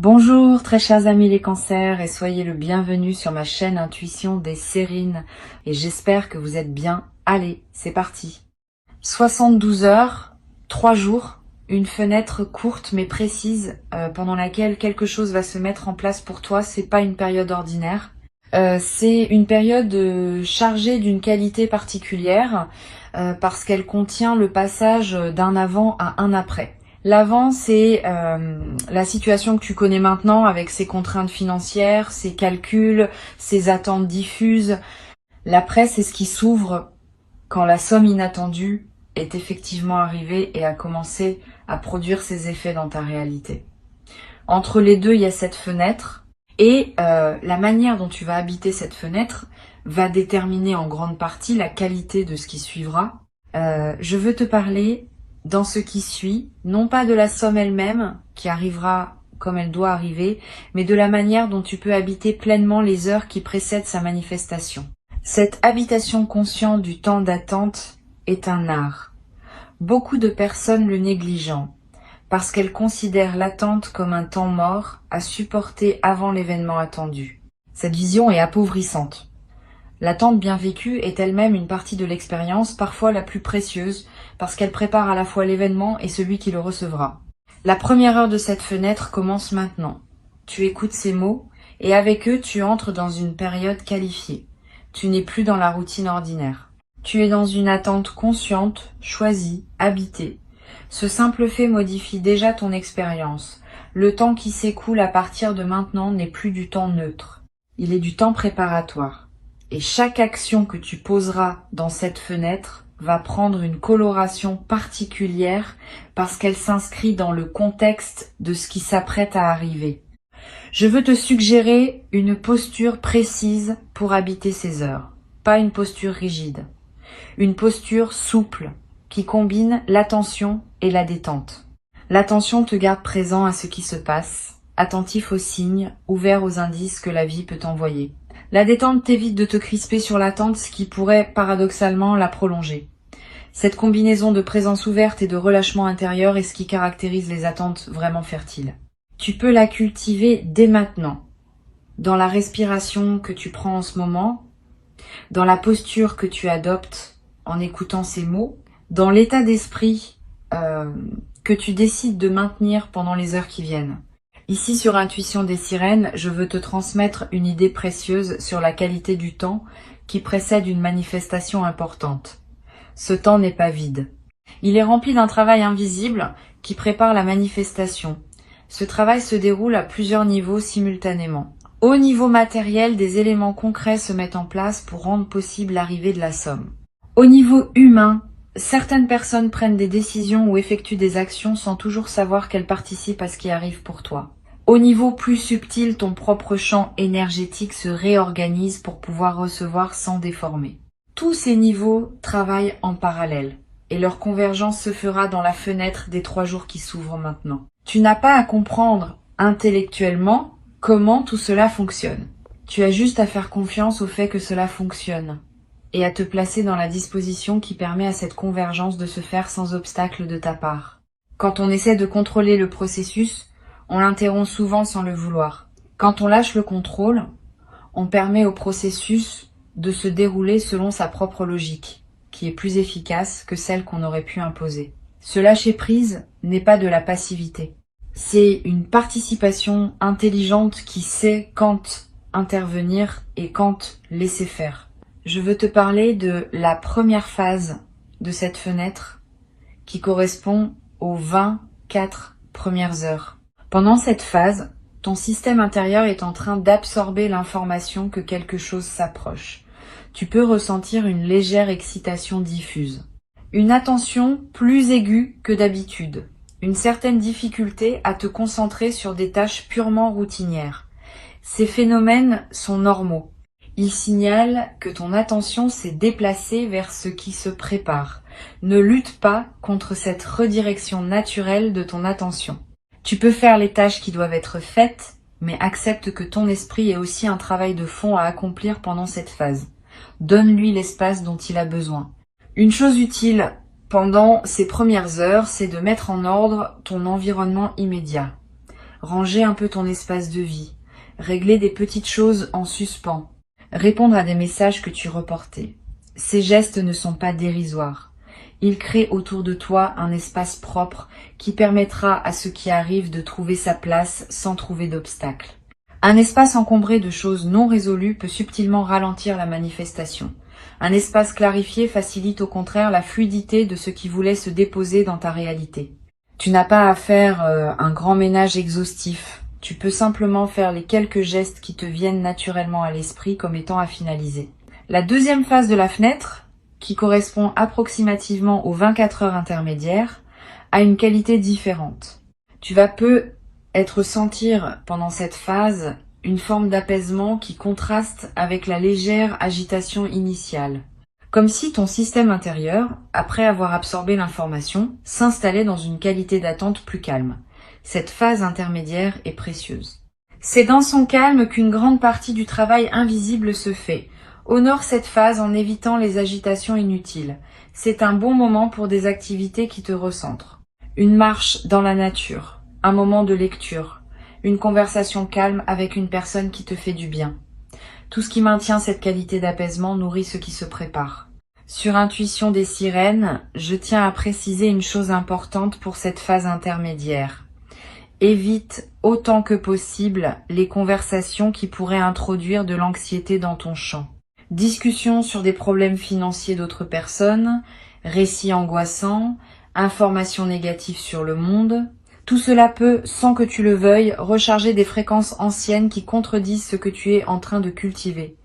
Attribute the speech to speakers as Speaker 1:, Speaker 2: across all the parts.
Speaker 1: Bonjour très chers amis les cancers et soyez le bienvenu sur ma chaîne Intuition des Sérines et j'espère que vous êtes bien. Allez, c'est parti. 72 heures, 3 jours, une fenêtre courte mais précise pendant laquelle quelque chose va se mettre en place pour toi. C'est pas une période ordinaire. C'est une période chargée d'une qualité particulière parce qu'elle contient le passage d'un avant à un après. L'avant, c'est la situation que tu connais maintenant avec ses contraintes financières, ses calculs, ses attentes diffuses. L'après, c'est ce qui s'ouvre quand la somme inattendue est effectivement arrivée et a commencé à produire ses effets dans ta réalité. Entre les deux, il y a cette fenêtre et la manière dont tu vas habiter cette fenêtre va déterminer en grande partie la qualité de ce qui suivra. Je veux te parler dans ce qui suit, non pas de la somme elle-même, qui arrivera comme elle doit arriver, mais de la manière dont tu peux habiter pleinement les heures qui précèdent sa manifestation. Cette habitation consciente du temps d'attente est un art. Beaucoup de personnes le négligeant, parce qu'elles considèrent l'attente comme un temps mort à supporter avant l'événement attendu. Cette vision est appauvrissante. L'attente bien vécue est elle-même une partie de l'expérience, parfois la plus précieuse, parce qu'elle prépare à la fois l'événement et celui qui le recevra. La première heure de cette fenêtre commence maintenant. Tu écoutes ces mots, et avec eux tu entres dans une période qualifiée. Tu n'es plus dans la routine ordinaire. Tu es dans une attente consciente, choisie, habitée. Ce simple fait modifie déjà ton expérience. Le temps qui s'écoule à partir de maintenant n'est plus du temps neutre. Il est du temps préparatoire. Et chaque action que tu poseras dans cette fenêtre va prendre une coloration particulière parce qu'elle s'inscrit dans le contexte de ce qui s'apprête à arriver. Je veux te suggérer une posture précise pour habiter ces heures, pas une posture rigide. Une posture souple qui combine l'attention et la détente. L'attention te garde présent à ce qui se passe, attentif aux signes, ouvert aux indices que la vie peut t'envoyer. La détente t'évite de te crisper sur l'attente, ce qui pourrait paradoxalement la prolonger. Cette combinaison de présence ouverte et de relâchement intérieur est ce qui caractérise les attentes vraiment fertiles. Tu peux la cultiver dès maintenant, dans la respiration que tu prends en ce moment, dans la posture que tu adoptes en écoutant ces mots, dans l'état d'esprit que tu décides de maintenir pendant les heures qui viennent. Ici sur Intuition des Sirènes, je veux te transmettre une idée précieuse sur la qualité du temps qui précède une manifestation importante. Ce temps n'est pas vide. Il est rempli d'un travail invisible qui prépare la manifestation. Ce travail se déroule à plusieurs niveaux simultanément. Au niveau matériel, des éléments concrets se mettent en place pour rendre possible l'arrivée de la somme. Au niveau humain, certaines personnes prennent des décisions ou effectuent des actions sans toujours savoir qu'elles participent à ce qui arrive pour toi. Au niveau plus subtil, ton propre champ énergétique se réorganise pour pouvoir recevoir sans déformer. Tous ces niveaux travaillent en parallèle et leur convergence se fera dans la fenêtre des 3 jours qui s'ouvrent maintenant. Tu n'as pas à comprendre intellectuellement comment tout cela fonctionne. Tu as juste à faire confiance au fait que cela fonctionne et à te placer dans la disposition qui permet à cette convergence de se faire sans obstacle de ta part. Quand on essaie de contrôler le processus, on l'interrompt souvent sans le vouloir. Quand on lâche le contrôle, on permet au processus de se dérouler selon sa propre logique, qui est plus efficace que celle qu'on aurait pu imposer. Ce lâcher-prise n'est pas de la passivité. C'est une participation intelligente qui sait quand intervenir et quand laisser faire. Je veux te parler de la première phase de cette fenêtre qui correspond aux 24 premières heures. Pendant cette phase, ton système intérieur est en train d'absorber l'information que quelque chose s'approche. Tu peux ressentir une légère excitation diffuse, une attention plus aiguë que d'habitude, une certaine difficulté à te concentrer sur des tâches purement routinières. Ces phénomènes sont normaux. Ils signalent que ton attention s'est déplacée vers ce qui se prépare. Ne lutte pas contre cette redirection naturelle de ton attention. Tu peux faire les tâches qui doivent être faites, mais accepte que ton esprit ait aussi un travail de fond à accomplir pendant cette phase. Donne-lui l'espace dont il a besoin. Une chose utile pendant ces premières heures, c'est de mettre en ordre ton environnement immédiat. ranger un peu ton espace de vie, régler des petites choses en suspens, répondre à des messages que tu reportais. Ces gestes ne sont pas dérisoires. Ils créent autour de toi un espace propre qui permettra à ce qui arrive de trouver sa place sans trouver d'obstacles. Un espace encombré de choses non résolues peut subtilement ralentir la manifestation. Un espace clarifié facilite au contraire la fluidité de ce qui voulait se déposer dans ta réalité. Tu n'as pas à faire un grand ménage exhaustif. Tu peux simplement faire les quelques gestes qui te viennent naturellement à l'esprit comme étant à finaliser. La deuxième phase de la fenêtre, qui correspond approximativement aux 24 heures intermédiaires, a une qualité différente. Tu vas peut-être sentir pendant cette phase une forme d'apaisement qui contraste avec la légère agitation initiale. Comme si ton système intérieur, après avoir absorbé l'information, s'installait dans une qualité d'attente plus calme. Cette phase intermédiaire est précieuse. C'est dans son calme qu'une grande partie du travail invisible se fait. Honore cette phase en évitant les agitations inutiles. C'est un bon moment pour des activités qui te recentrent. Une marche dans la nature, un moment de lecture, une conversation calme avec une personne qui te fait du bien. Tout ce qui maintient cette qualité d'apaisement nourrit ce qui se prépare. Sur Intuition des sirènes, je tiens à préciser une chose importante pour cette phase intermédiaire. Évite autant que possible les conversations qui pourraient introduire de l'anxiété dans ton champ. Discussions sur des problèmes financiers d'autres personnes, récits angoissants, informations négatives sur le monde. Tout cela peut, sans que tu le veuilles, recharger des fréquences anciennes qui contredisent ce que tu es en train de cultiver.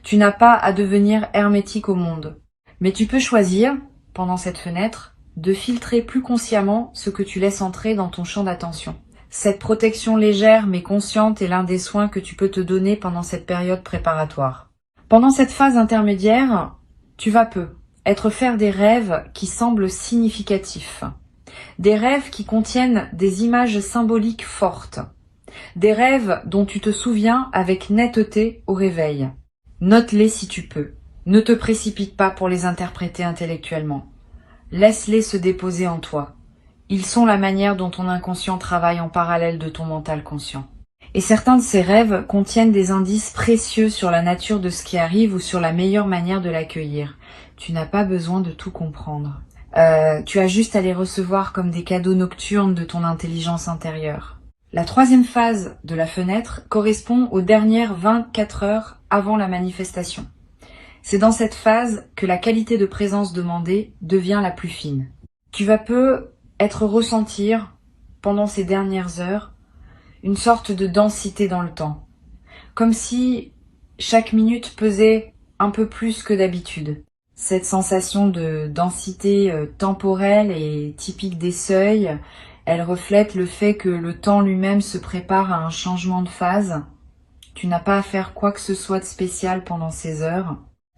Speaker 1: Tu n'as pas à devenir hermétique au monde. Mais tu peux choisir, pendant cette fenêtre, de filtrer plus consciemment ce que tu laisses entrer dans ton champ d'attention. Cette protection légère mais consciente est l'un des soins que tu peux te donner pendant cette période préparatoire. Pendant cette phase intermédiaire, tu vas peut-être faire des rêves qui semblent significatifs. Des rêves qui contiennent des images symboliques fortes. Des rêves dont tu te souviens avec netteté au réveil. Note-les si tu peux. Ne te précipite pas pour les interpréter intellectuellement. Laisse-les se déposer en toi. Ils sont la manière dont ton inconscient travaille en parallèle de ton mental conscient. Et certains de ces rêves contiennent des indices précieux sur la nature de ce qui arrive ou sur la meilleure manière de l'accueillir. Tu n'as pas besoin de tout comprendre. Tu as juste à les recevoir comme des cadeaux nocturnes de ton intelligence intérieure. La troisième phase de la fenêtre correspond aux dernières 24 heures avant la manifestation. C'est dans cette phase que la qualité de présence demandée devient la plus fine. Tu vas peut-être ressentir, pendant ces dernières heures, une sorte de densité dans le temps. Comme si chaque minute pesait un peu plus que d'habitude. Cette sensation de densité temporelle est typique des seuils. Elle reflète le fait que le temps lui-même se prépare à un changement de phase. Tu n'as pas à faire quoi que ce soit de spécial pendant ces heures.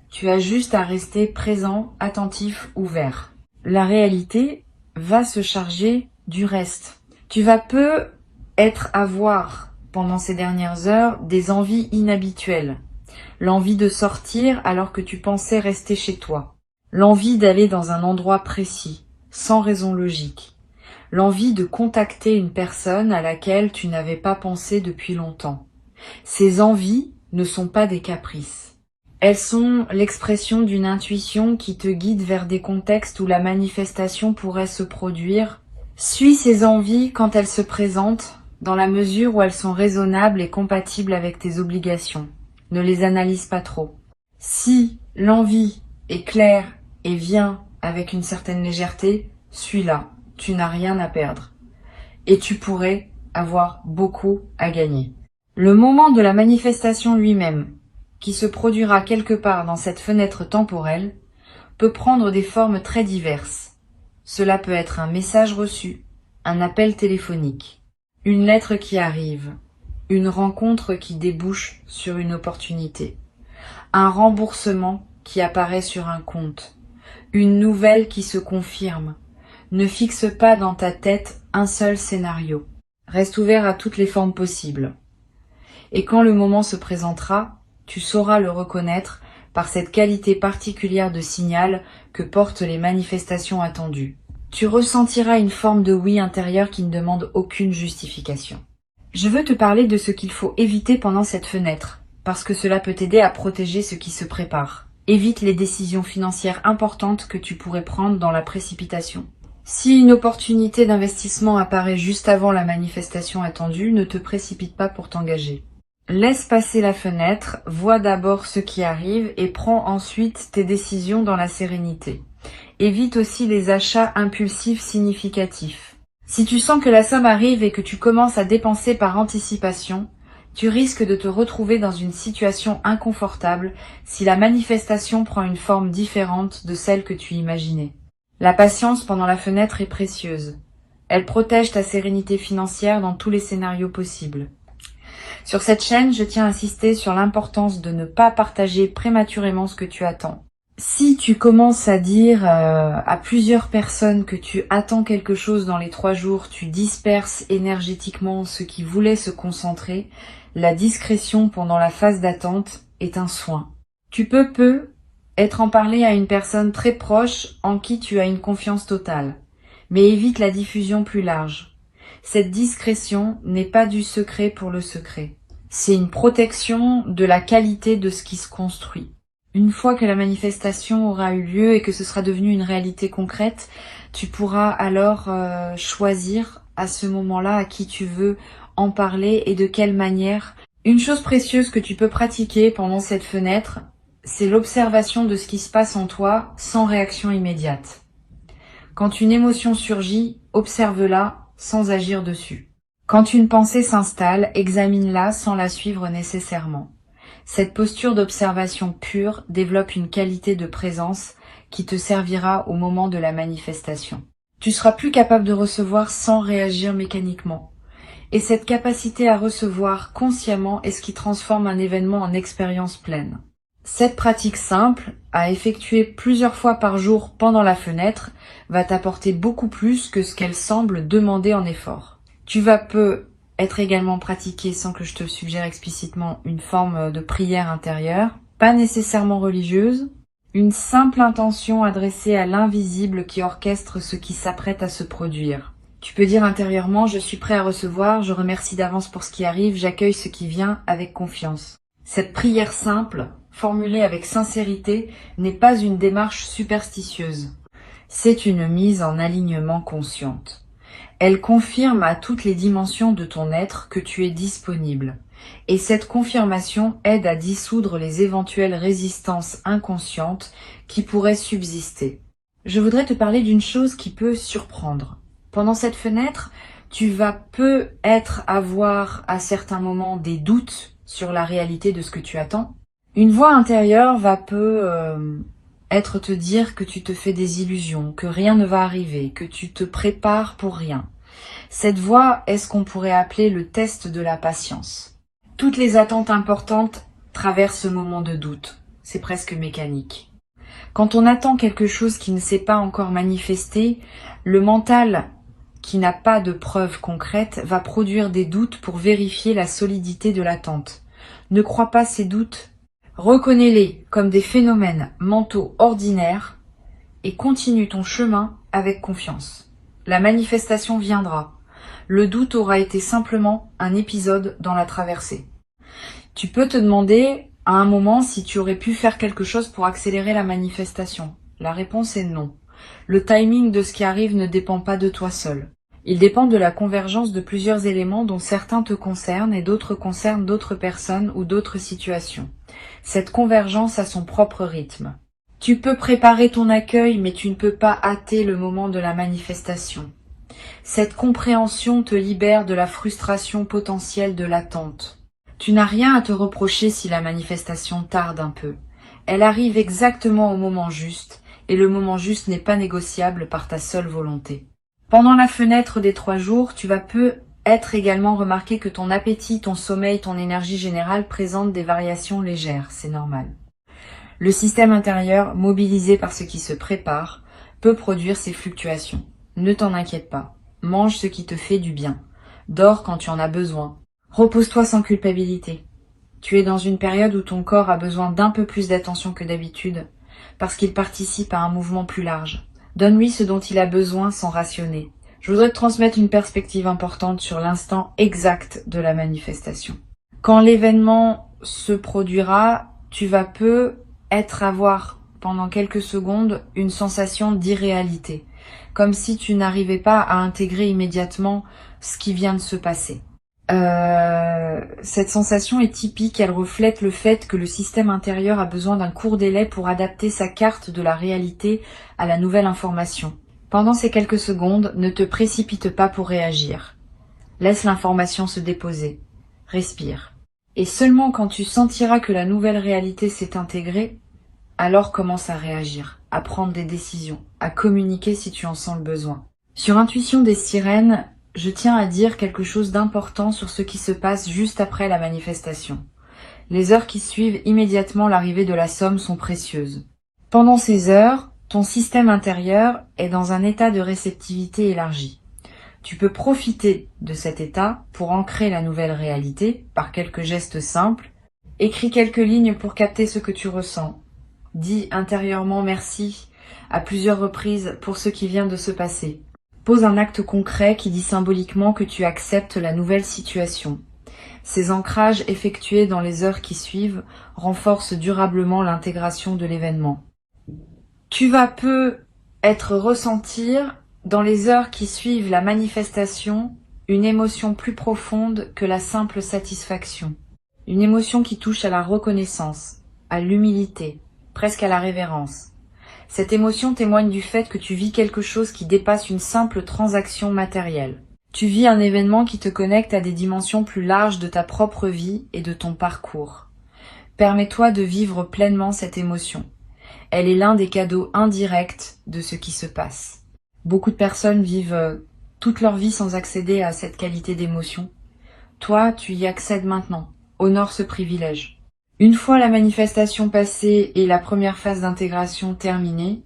Speaker 1: Tu as juste à rester présent, attentif, ouvert. La réalité va se charger du reste. Tu vas peut-être avoir, pendant ces dernières heures, des envies inhabituelles. L'envie de sortir alors que tu pensais rester chez toi. L'envie d'aller dans un endroit précis, sans raison logique. L'envie de contacter une personne à laquelle tu n'avais pas pensé depuis longtemps. Ces envies ne sont pas des caprices. Elles sont l'expression d'une intuition qui te guide vers des contextes où la manifestation pourrait se produire. Suis ces envies quand elles se présentent, dans la mesure où elles sont raisonnables et compatibles avec tes obligations. Ne les analyse pas trop. Si l'envie est claire et vient avec une certaine légèreté, suis-la. Tu n'as rien à perdre. Et tu pourrais avoir beaucoup à gagner. Le moment de la manifestation lui-même, qui se produira quelque part dans cette fenêtre temporelle, peut prendre des formes très diverses. Cela peut être un message reçu, un appel téléphonique, une lettre qui arrive, une rencontre qui débouche sur une opportunité, un remboursement qui apparaît sur un compte, une nouvelle qui se confirme. Ne fixe pas dans ta tête un seul scénario. Reste ouvert à toutes les formes possibles. Et quand le moment se présentera, tu sauras le reconnaître par cette qualité particulière de signal que portent les manifestations attendues. Tu ressentiras une forme de oui intérieur qui ne demande aucune justification. Je veux te parler de ce qu'il faut éviter pendant cette fenêtre, parce que cela peut t'aider à protéger ce qui se prépare. Évite les décisions financières importantes que tu pourrais prendre dans la précipitation. Si une opportunité d'investissement apparaît juste avant la manifestation attendue, ne te précipite pas pour t'engager. Laisse passer la fenêtre, vois d'abord ce qui arrive et prends ensuite tes décisions dans la sérénité. Évite aussi les achats impulsifs significatifs. Si tu sens que la somme arrive et que tu commences à dépenser par anticipation, tu risques de te retrouver dans une situation inconfortable si la manifestation prend une forme différente de celle que tu imaginais. La patience pendant la fenêtre est précieuse. Elle protège ta sérénité financière dans tous les scénarios possibles. Sur cette chaîne, je tiens à insister sur l'importance de ne pas partager prématurément ce que tu attends. Si tu commences à dire à plusieurs personnes que tu attends quelque chose dans les 3 jours, tu disperses énergétiquement ceux qui voulaient se concentrer, la discrétion pendant la phase d'attente est un soin. Tu peux être en parler à une personne très proche en qui tu as une confiance totale, mais évite la diffusion plus large. Cette discrétion n'est pas du secret pour le secret. C'est une protection de la qualité de ce qui se construit. Une fois que la manifestation aura eu lieu et que ce sera devenu une réalité concrète, tu pourras alors choisir à ce moment-là à qui tu veux en parler et de quelle manière. Une chose précieuse que tu peux pratiquer pendant cette fenêtre, c'est l'observation de ce qui se passe en toi sans réaction immédiate. Quand une émotion surgit, observe-la sans agir dessus. Quand une pensée s'installe, examine-la sans la suivre nécessairement. Cette posture d'observation pure développe une qualité de présence qui te servira au moment de la manifestation. Tu seras plus capable de recevoir sans réagir mécaniquement. Et cette capacité à recevoir consciemment est ce qui transforme un événement en expérience pleine. Cette pratique simple, à effectuer plusieurs fois par jour pendant la fenêtre, va t'apporter beaucoup plus que ce qu'elle semble demander en effort. Tu vas être également pratiqué sans que je te suggère explicitement une forme de prière intérieure, pas nécessairement religieuse, une simple intention adressée à l'invisible qui orchestre ce qui s'apprête à se produire. Tu peux dire intérieurement « Je suis prêt à recevoir, je remercie d'avance pour ce qui arrive, j'accueille ce qui vient avec confiance ». Cette prière simple, formulée avec sincérité, n'est pas une démarche superstitieuse. C'est une mise en alignement consciente. Elle confirme à toutes les dimensions de ton être que tu es disponible. Et cette confirmation aide à dissoudre les éventuelles résistances inconscientes qui pourraient subsister. Je voudrais te parler d'une chose qui peut surprendre. Pendant cette fenêtre, tu vas peut-être avoir à certains moments des doutes sur la réalité de ce que tu attends. Une voix intérieure va être te dire que tu te fais des illusions, que rien ne va arriver, que tu te prépares pour rien. Cette voix est ce qu'on pourrait appeler le test de la patience. Toutes les attentes importantes traversent ce moment de doute. C'est presque mécanique. Quand on attend quelque chose qui ne s'est pas encore manifesté, le mental, qui n'a pas de preuves concrètes, va produire des doutes pour vérifier la solidité de l'attente. Ne crois pas ces doutes. Reconnais-les comme des phénomènes mentaux ordinaires et continue ton chemin avec confiance. La manifestation viendra. Le doute aura été simplement un épisode dans la traversée. Tu peux te demander à un moment si tu aurais pu faire quelque chose pour accélérer la manifestation. La réponse est non. Le timing de ce qui arrive ne dépend pas de toi seul. Il dépend de la convergence de plusieurs éléments dont certains te concernent et d'autres concernent d'autres personnes ou d'autres situations. Cette convergence a son propre rythme. Tu peux préparer ton accueil, mais tu ne peux pas hâter le moment de la manifestation. Cette compréhension te libère de la frustration potentielle de l'attente. Tu n'as rien à te reprocher si la manifestation tarde un peu. Elle arrive exactement au moment juste, et le moment juste n'est pas négociable par ta seule volonté. Pendant la fenêtre des 3 jours, tu vas peut-être également remarquer que ton appétit, ton sommeil, ton énergie générale présentent des variations légères, c'est normal. Le système intérieur, mobilisé par ce qui se prépare, peut produire ces fluctuations. Ne t'en inquiète pas. Mange ce qui te fait du bien. Dors quand tu en as besoin. Repose-toi sans culpabilité. Tu es dans une période où ton corps a besoin d'un peu plus d'attention que d'habitude, parce qu'il participe à un mouvement plus large. Donne-lui ce dont il a besoin sans rationner. Je voudrais te transmettre une perspective importante sur l'instant exact de la manifestation. Quand l'événement se produira, tu vas avoir pendant quelques secondes une sensation d'irréalité, comme si tu n'arrivais pas à intégrer immédiatement ce qui vient de se passer. Cette sensation est typique, elle reflète le fait que le système intérieur a besoin d'un court délai pour adapter sa carte de la réalité à la nouvelle information. Pendant ces quelques secondes, ne te précipite pas pour réagir. Laisse l'information se déposer. Respire. Et seulement quand tu sentiras que la nouvelle réalité s'est intégrée, alors commence à réagir, à prendre des décisions, à communiquer si tu en sens le besoin. Sur Intuition des sirènes, je tiens à dire quelque chose d'important sur ce qui se passe juste après la manifestation. Les heures qui suivent immédiatement l'arrivée de la somme sont précieuses. Pendant ces heures, ton système intérieur est dans un état de réceptivité élargi. Tu peux profiter de cet état pour ancrer la nouvelle réalité par quelques gestes simples. Écris quelques lignes pour capter ce que tu ressens. Dis intérieurement merci à plusieurs reprises pour ce qui vient de se passer. Pose un acte concret qui dit symboliquement que tu acceptes la nouvelle situation. Ces ancrages effectués dans les heures qui suivent renforcent durablement l'intégration de l'événement. Tu vas ressentir dans les heures qui suivent la manifestation une émotion plus profonde que la simple satisfaction. Une émotion qui touche à la reconnaissance, à l'humilité, presque à la révérence. Cette émotion témoigne du fait que tu vis quelque chose qui dépasse une simple transaction matérielle. Tu vis un événement qui te connecte à des dimensions plus larges de ta propre vie et de ton parcours. Permets-toi de vivre pleinement cette émotion. Elle est l'un des cadeaux indirects de ce qui se passe. Beaucoup de personnes vivent toute leur vie sans accéder à cette qualité d'émotion. Toi, tu y accèdes maintenant. Honore ce privilège. Une fois la manifestation passée et la première phase d'intégration terminée,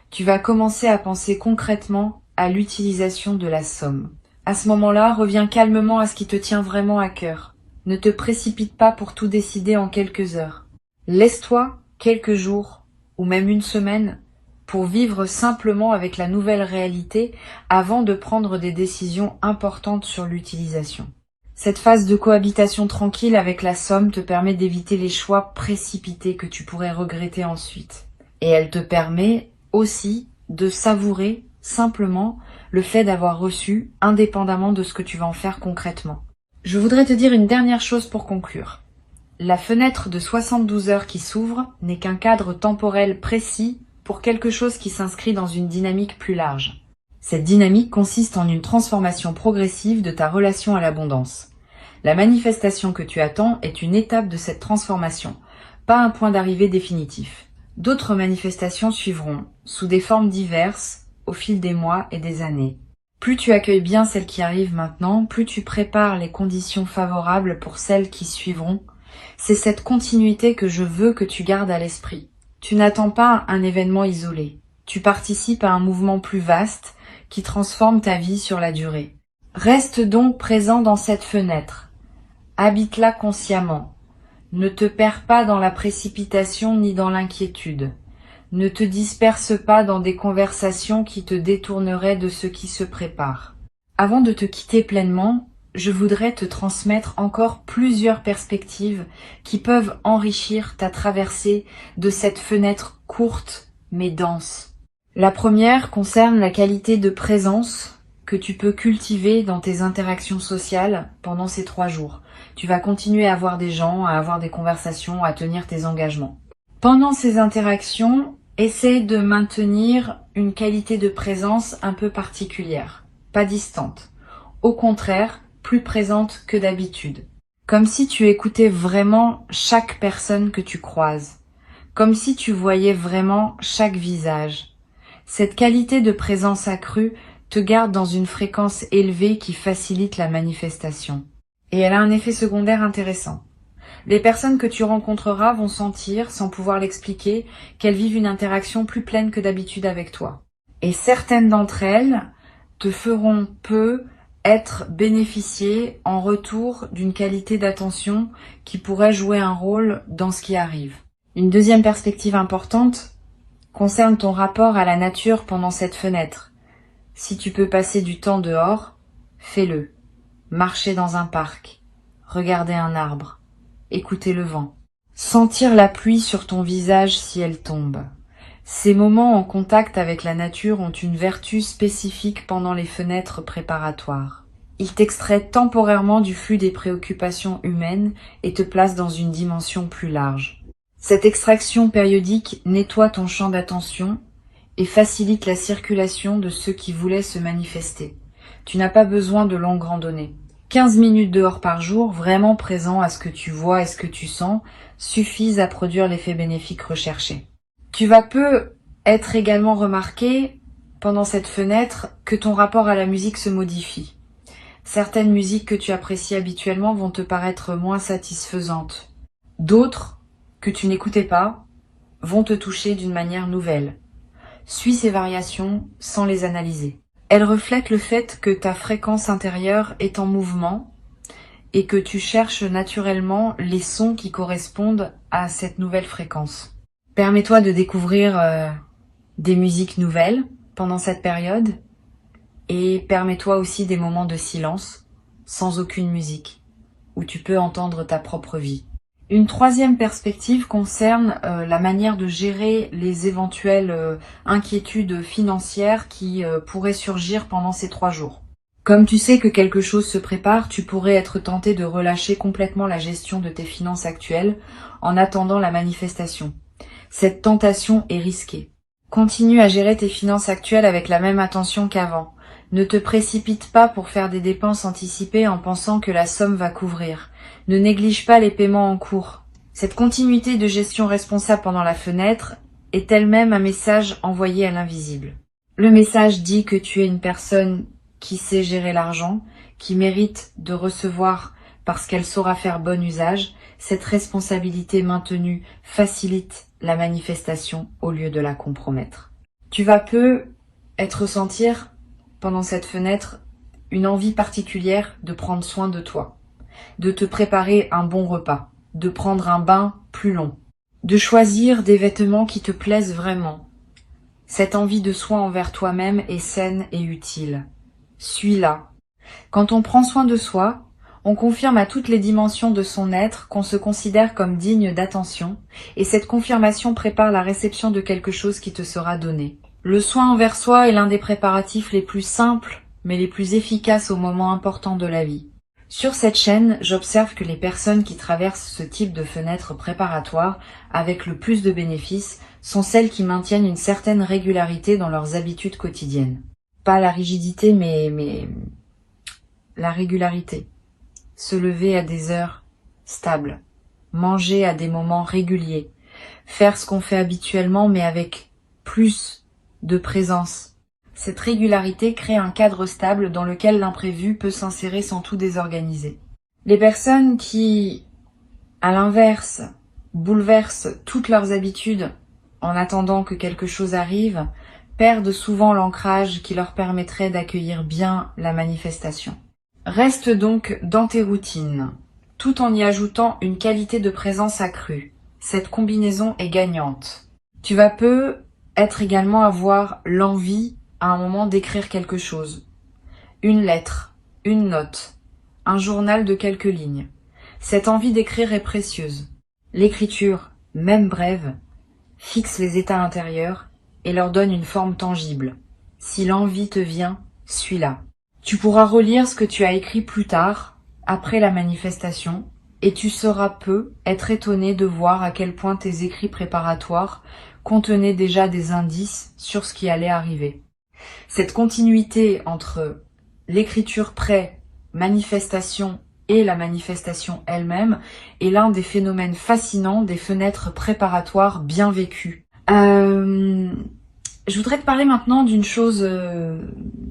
Speaker 1: tu vas commencer à penser concrètement à l'utilisation de la somme. À ce moment-là, reviens calmement à ce qui te tient vraiment à cœur. Ne te précipite pas pour tout décider en quelques heures. Laisse-toi quelques jours ou même une semaine pour vivre simplement avec la nouvelle réalité avant de prendre des décisions importantes sur l'utilisation. Cette phase de cohabitation tranquille avec la somme te permet d'éviter les choix précipités que tu pourrais regretter ensuite. Et elle te permet aussi de savourer simplement le fait d'avoir reçu, indépendamment de ce que tu vas en faire concrètement. Je voudrais te dire une dernière chose pour conclure. La fenêtre de 72 heures qui s'ouvre n'est qu'un cadre temporel précis pour quelque chose qui s'inscrit dans une dynamique plus large. Cette dynamique consiste en une transformation progressive de ta relation à l'abondance. La manifestation que tu attends est une étape de cette transformation, pas un point d'arrivée définitif. D'autres manifestations suivront, sous des formes diverses, au fil des mois et des années. Plus tu accueilles bien celles qui arrivent maintenant, plus tu prépares les conditions favorables pour celles qui suivront. C'est cette continuité que je veux que tu gardes à l'esprit. Tu n'attends pas un événement isolé. Tu participes à un mouvement plus vaste qui transforme ta vie sur la durée. Reste donc présent dans cette fenêtre. Habite-la consciemment. Ne te perds pas dans la précipitation ni dans l'inquiétude. Ne te disperse pas dans des conversations qui te détourneraient de ce qui se prépare. Avant de te quitter pleinement, je voudrais te transmettre encore plusieurs perspectives qui peuvent enrichir ta traversée de cette fenêtre courte mais dense. La première concerne la qualité de présence que tu peux cultiver dans tes interactions sociales pendant ces 3 jours. Tu vas continuer à voir des gens, à avoir des conversations, à tenir tes engagements. Pendant ces interactions, essaie de maintenir une qualité de présence un peu particulière, pas distante. Au contraire, plus présente que d'habitude. Comme si tu écoutais vraiment chaque personne que tu croises. Comme si tu voyais vraiment chaque visage. Cette qualité de présence accrue te garde dans une fréquence élevée qui facilite la manifestation. Et elle a un effet secondaire intéressant. Les personnes que tu rencontreras vont sentir, sans pouvoir l'expliquer, qu'elles vivent une interaction plus pleine que d'habitude avec toi. Et certaines d'entre elles te feront être bénéficiées en retour d'une qualité d'attention qui pourrait jouer un rôle dans ce qui arrive. Une deuxième perspective importante concerne ton rapport à la nature pendant cette fenêtre. Si tu peux passer du temps dehors, fais-le. Marcher dans un parc, regarder un arbre, écouter le vent. Sentir la pluie sur ton visage si elle tombe. Ces moments en contact avec la nature ont une vertu spécifique pendant les fenêtres préparatoires. Ils t'extraient temporairement du flux des préoccupations humaines et te placent dans une dimension plus large. Cette extraction périodique nettoie ton champ d'attention et facilite la circulation de ceux qui voulaient se manifester. Tu n'as pas besoin de longues randonnées. 15 minutes dehors par jour, vraiment présent à ce que tu vois et ce que tu sens, suffisent à produire l'effet bénéfique recherché. Tu vas peu être également remarqué pendant cette fenêtre que ton rapport à la musique se modifie. Certaines musiques que tu apprécies habituellement vont te paraître moins satisfaisantes. D'autres, que tu n'écoutais pas, vont te toucher d'une manière nouvelle. Suis ces variations sans les analyser. Elles reflètent le fait que ta fréquence intérieure est en mouvement et que tu cherches naturellement les sons qui correspondent à cette nouvelle fréquence. Permets-toi de découvrir des musiques nouvelles pendant cette période et permets-toi aussi des moments de silence sans aucune musique où tu peux entendre ta propre vie. Une troisième perspective concerne la manière de gérer les éventuelles inquiétudes financières qui pourraient surgir pendant ces 3 jours. Comme tu sais que quelque chose se prépare, tu pourrais être tenté de relâcher complètement la gestion de tes finances actuelles en attendant la manifestation. Cette tentation est risquée. Continue à gérer tes finances actuelles avec la même attention qu'avant. Ne te précipite pas pour faire des dépenses anticipées en pensant que la somme va couvrir. Ne néglige pas les paiements en cours. Cette continuité de gestion responsable pendant la fenêtre est elle-même un message envoyé à l'invisible. Le message dit que tu es une personne qui sait gérer l'argent, qui mérite de recevoir parce qu'elle saura faire bon usage. Cette responsabilité maintenue facilite la manifestation au lieu de la compromettre. Tu vas peu ressentir pendant cette fenêtre une envie particulière de prendre soin de toi, de te préparer un bon repas, de prendre un bain plus long, de choisir des vêtements qui te plaisent vraiment. Cette envie de soin envers toi-même est saine et utile. Suis-la. Quand on prend soin de soi, on confirme à toutes les dimensions de son être qu'on se considère comme digne d'attention, et cette confirmation prépare la réception de quelque chose qui te sera donné. Le soin envers soi est l'un des préparatifs les plus simples, mais les plus efficaces aux moments importants de la vie. Sur cette chaîne, j'observe que les personnes qui traversent ce type de fenêtre préparatoire avec le plus de bénéfices sont celles qui maintiennent une certaine régularité dans leurs habitudes quotidiennes. Pas la rigidité, mais la régularité. Se lever à des heures stables, manger à des moments réguliers, faire ce qu'on fait habituellement mais avec plus de présence. Cette régularité crée un cadre stable dans lequel l'imprévu peut s'insérer sans tout désorganiser. Les personnes qui, à l'inverse, bouleversent toutes leurs habitudes en attendant que quelque chose arrive, perdent souvent l'ancrage qui leur permettrait d'accueillir bien la manifestation. Reste donc dans tes routines, tout en y ajoutant une qualité de présence accrue. Cette combinaison est gagnante. Tu vas peu être également avoir l'envie à un moment d'écrire quelque chose. Une lettre, une note, un journal de quelques lignes. Cette envie d'écrire est précieuse. L'écriture, même brève, fixe les états intérieurs et leur donne une forme tangible. Si l'envie te vient, suis-la. Tu pourras relire ce que tu as écrit plus tard, après la manifestation, et tu sauras peu être étonné de voir à quel point tes écrits préparatoires contenaient déjà des indices sur ce qui allait arriver. Cette continuité entre l'écriture pré-manifestation et la manifestation elle-même est l'un des phénomènes fascinants des fenêtres préparatoires bien vécues. Je voudrais te parler maintenant d'une chose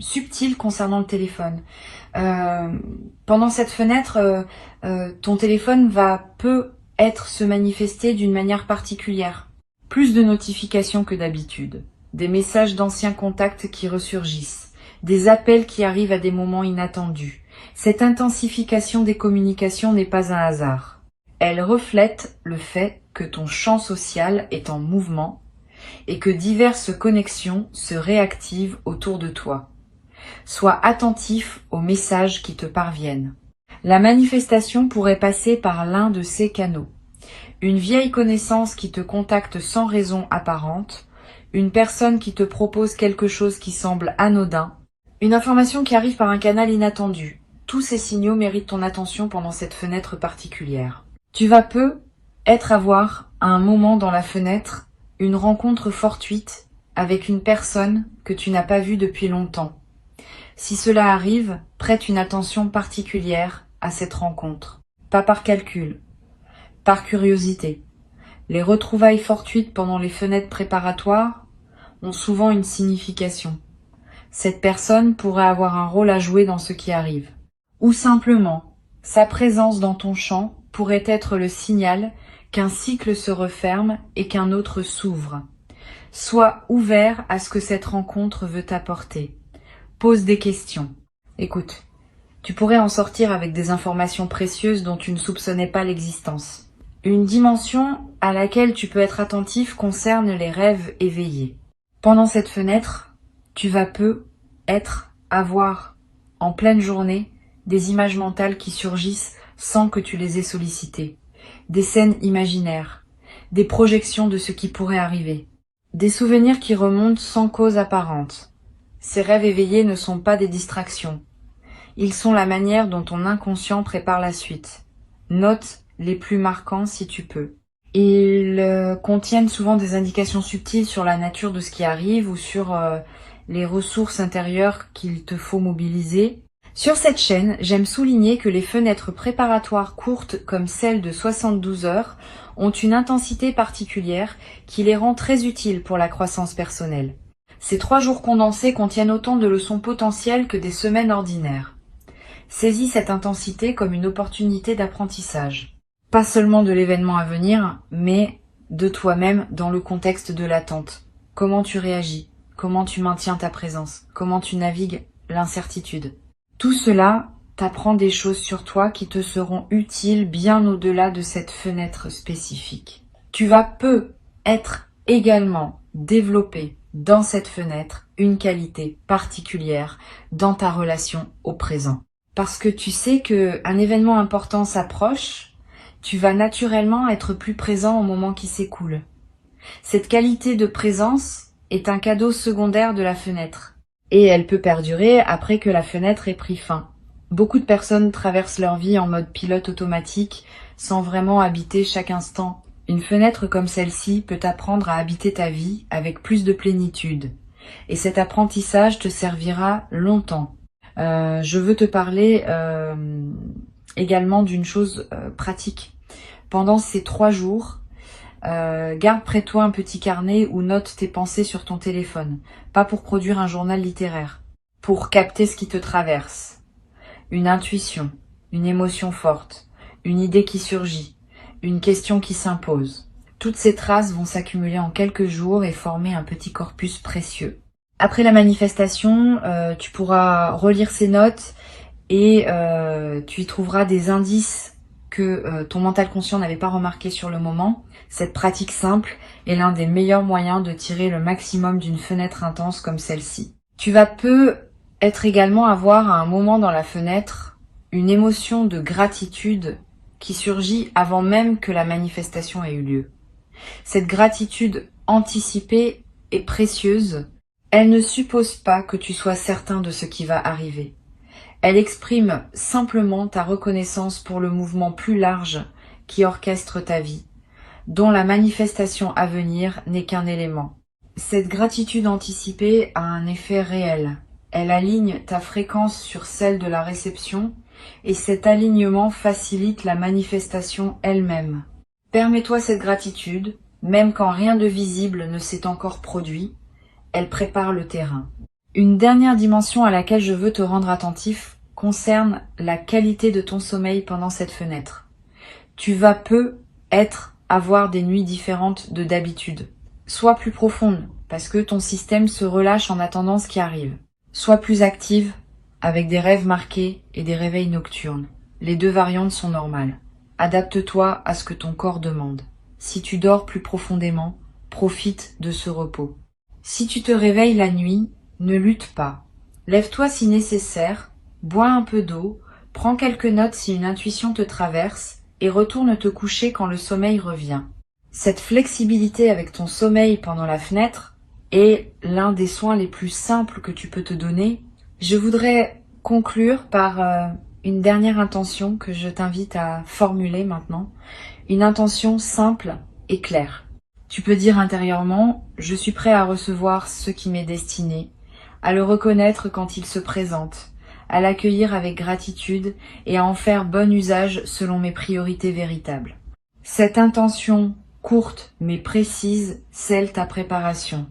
Speaker 1: subtile concernant le téléphone. Pendant cette fenêtre, ton téléphone va peu se manifester d'une manière particulière. Plus de notifications que d'habitude, des messages d'anciens contacts qui ressurgissent, des appels qui arrivent à des moments inattendus. Cette intensification des communications n'est pas un hasard. Elle reflète le fait que ton champ social est en mouvement et que diverses connexions se réactivent autour de toi. Sois attentif aux messages qui te parviennent. La manifestation pourrait passer par l'un de ces canaux. Une vieille connaissance qui te contacte sans raison apparente, une personne qui te propose quelque chose qui semble anodin, une information qui arrive par un canal inattendu. Tous ces signaux méritent ton attention pendant cette fenêtre particulière. Tu vas avoir à un moment dans la fenêtre une rencontre fortuite avec une personne que tu n'as pas vue depuis longtemps. Si cela arrive, prête une attention particulière à cette rencontre. Pas par calcul, par curiosité. Les retrouvailles fortuites pendant les fenêtres préparatoires ont souvent une signification. Cette personne pourrait avoir un rôle à jouer dans ce qui arrive. Ou simplement, sa présence dans ton champ pourrait être le signal qu'un cycle se referme et qu'un autre s'ouvre. Sois ouvert à ce que cette rencontre veut t'apporter. Pose des questions. Écoute, tu pourrais en sortir avec des informations précieuses dont tu ne soupçonnais pas l'existence. Une dimension à laquelle tu peux être attentif concerne les rêves éveillés. Pendant cette fenêtre, tu vas avoir, en pleine journée, des images mentales qui surgissent sans que tu les aies sollicitées. Des scènes imaginaires, des projections de ce qui pourrait arriver. Des souvenirs qui remontent sans cause apparente. Ces rêves éveillés ne sont pas des distractions. Ils sont la manière dont ton inconscient prépare la suite. Note les plus marquants si tu peux. Ils contiennent souvent des indications subtiles sur la nature de ce qui arrive ou sur les ressources intérieures qu'il te faut mobiliser. Sur cette chaîne, j'aime souligner que les fenêtres préparatoires courtes comme celle de 72 heures ont une intensité particulière qui les rend très utiles pour la croissance personnelle. Ces 3 jours condensés contiennent autant de leçons potentielles que des semaines ordinaires. Saisis cette intensité comme une opportunité d'apprentissage. Pas seulement de l'événement à venir, mais de toi-même dans le contexte de l'attente. Comment tu réagis? Comment tu maintiens ta présence? Comment tu navigues l'incertitude? Tout cela t'apprend des choses sur toi qui te seront utiles bien au-delà de cette fenêtre spécifique. Tu vas être également développé dans cette fenêtre une qualité particulière dans ta relation au présent. Parce que tu sais qu'un événement important s'approche, tu vas naturellement être plus présent au moment qui s'écoule. Cette qualité de présence est un cadeau secondaire de la fenêtre. Et elle peut perdurer après que la fenêtre ait pris fin. Beaucoup de personnes traversent leur vie en mode pilote automatique, sans vraiment habiter chaque instant. Une fenêtre comme celle-ci peut t'apprendre à habiter ta vie avec plus de plénitude. Et cet apprentissage te servira longtemps. Je veux te parler également d'une chose pratique. Pendant ces 3 jours, garde près de toi un petit carnet ou note tes pensées sur ton téléphone. Pas pour produire un journal littéraire. Pour capter ce qui te traverse. Une intuition, une émotion forte, une idée qui surgit, une question qui s'impose. Toutes ces traces vont s'accumuler en quelques jours et former un petit corpus précieux. Après la manifestation, tu pourras relire ces notes et tu y trouveras des indices que ton mental conscient n'avait pas remarqué sur le moment. Cette pratique simple est l'un des meilleurs moyens de tirer le maximum d'une fenêtre intense comme celle-ci. Tu vas également avoir à un moment dans la fenêtre une émotion de gratitude qui surgit avant même que la manifestation ait eu lieu. Cette gratitude anticipée est précieuse. Elle ne suppose pas que tu sois certain de ce qui va arriver. Elle exprime simplement ta reconnaissance pour le mouvement plus large qui orchestre ta vie, dont la manifestation à venir n'est qu'un élément. Cette gratitude anticipée a un effet réel. Elle aligne ta fréquence sur celle de la réception et cet alignement facilite la manifestation elle-même. Permets-toi cette gratitude, même quand rien de visible ne s'est encore produit, elle prépare le terrain. Une dernière dimension à laquelle je veux te rendre attentif concerne la qualité de ton sommeil pendant cette fenêtre. Tu vas avoir des nuits différentes de d'habitude. Sois plus profonde, parce que ton système se relâche en attendant ce qui arrive. Sois plus active, avec des rêves marqués et des réveils nocturnes. Les 2 variantes sont normales. Adapte-toi à ce que ton corps demande. Si tu dors plus profondément, profite de ce repos. Si tu te réveilles la nuit, ne lutte pas. Lève-toi si nécessaire, bois un peu d'eau, prends quelques notes si une intuition te traverse et retourne te coucher quand le sommeil revient. Cette flexibilité avec ton sommeil pendant la fenêtre est l'un des soins les plus simples que tu peux te donner. Je voudrais conclure par une dernière intention que je t'invite à formuler maintenant. Une intention simple et claire. Tu peux dire intérieurement « Je suis prêt à recevoir ce qui m'est destiné », à le reconnaître quand il se présente, à l'accueillir avec gratitude et à en faire bon usage selon mes priorités véritables. Cette intention courte mais précise scelle ta préparation.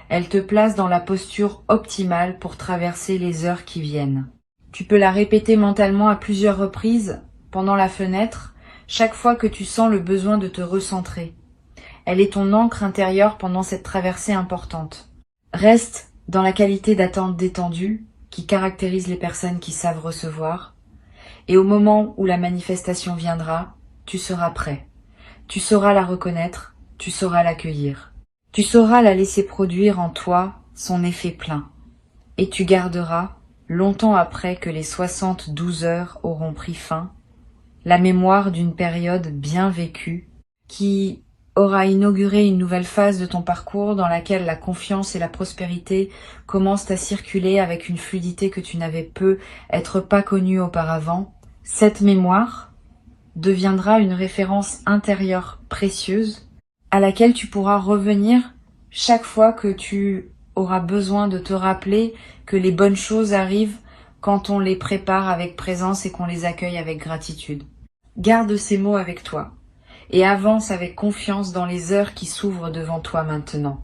Speaker 1: Elle te place dans la posture optimale pour traverser les heures qui viennent. Tu peux la répéter mentalement à plusieurs reprises pendant la fenêtre, chaque fois que tu sens le besoin de te recentrer. Elle est ton ancre intérieure pendant cette traversée importante. Reste dans la qualité d'attente détendue qui caractérise les personnes qui savent recevoir. Et au moment où la manifestation viendra, tu seras prêt. Tu sauras la reconnaître, tu sauras l'accueillir. Tu sauras la laisser produire en toi son effet plein. Et tu garderas, longtemps après que les 72 heures auront pris fin, la mémoire d'une période bien vécue qui aura inauguré une nouvelle phase de ton parcours dans laquelle la confiance et la prospérité commencent à circuler avec une fluidité que tu n'avais pas connue auparavant. Cette mémoire deviendra une référence intérieure précieuse à laquelle tu pourras revenir chaque fois que tu auras besoin de te rappeler que les bonnes choses arrivent quand on les prépare avec présence et qu'on les accueille avec gratitude. Garde ces mots avec toi et avance avec confiance dans les heures qui s'ouvrent devant toi maintenant.